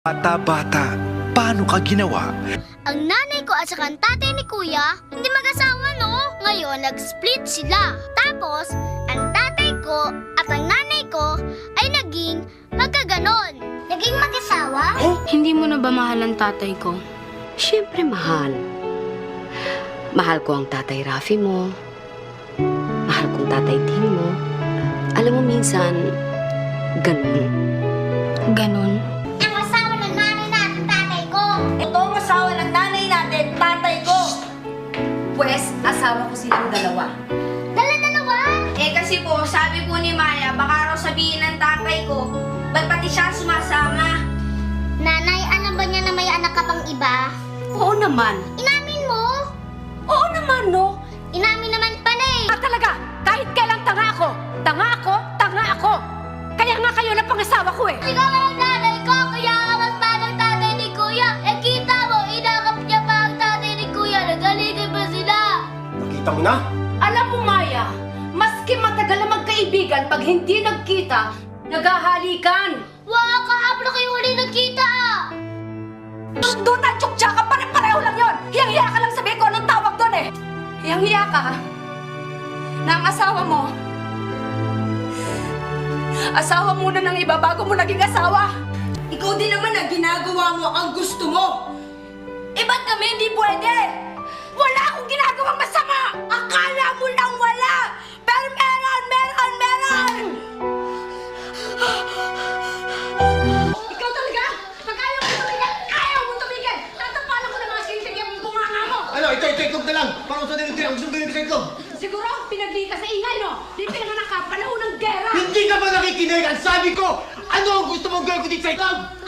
Bata-bata, paano ka ginawa? Ang nanay ko at saka ang tatay ni Kuya, hindi mag-asawa no? Ngayon, nag-split sila. Tapos, ang tatay ko at ang nanay ko ay naging magkaganon. Naging mag-asawa? Hindi mo na ba mahal ang tatay ko? Siyempre mahal. Mahal ko ang tatay Rafi mo. Mahal kong tatay Tin mo. Alam mo minsan, ganun. Ganon. Ang asawa ng nanay natin, tatay ko. Ito ang asawa ng nanay natin, tatay ko. Pwes, asawa ko silang dalawa. Dala-dalawa? Eh kasi po, sabi po ni Maya, baka raw sabihin ng tatay ko, ba't pati siya sumasama? Nanay, alam ba niya na may anak ka pang iba? Oo naman. Inamin mo? Oo naman, no? Inamin naman pala eh. Talaga, kahit kailang tanga ako. Tanga ako, tanga ako. Kaya nga kayo na pangasawa ko eh. Ikaw ang nanay ko, kaya ka mas parang tatay ni Kuya. Eh kita mo, inakap niya pa ang tatay ni Kuya. Nagaligan pa sila. Nakita mo na? Alam mo, Maya, maski matagal na magkaibigan, pag hindi nagkita, naghahalikan. Wow, kahapon na kayo ulit nagkita. Doon ang tsuktsa ka, pare-pareho lang yun. Hiyang-hiya ka lang sabihin ko anong tawag doon eh. Hiyang-hiya ka na ang asawa mo na ng iba bago mo naging asawa. Ikaw din naman na ginagawa mo ang gusto mo. Eh ba't kami hindi pwede? Wala akong ginagawang masama! Akala mo lang wala! Pero meron! Ikaw talaga? Pag ayaw mo tumigil! Tatapalan ko ng mga sintig yung bunganga mo! Ano, ito, itlog na lang. Parang sa din ang gusto gawin sa itlog. Siguro, pinagli ka sa ingay, no? Di pinanganak ka, panahon ng gera! Hindi ka ba nakikinig? Ang sabi ko, ano ang gusto mong gawin ko dito sa itlog?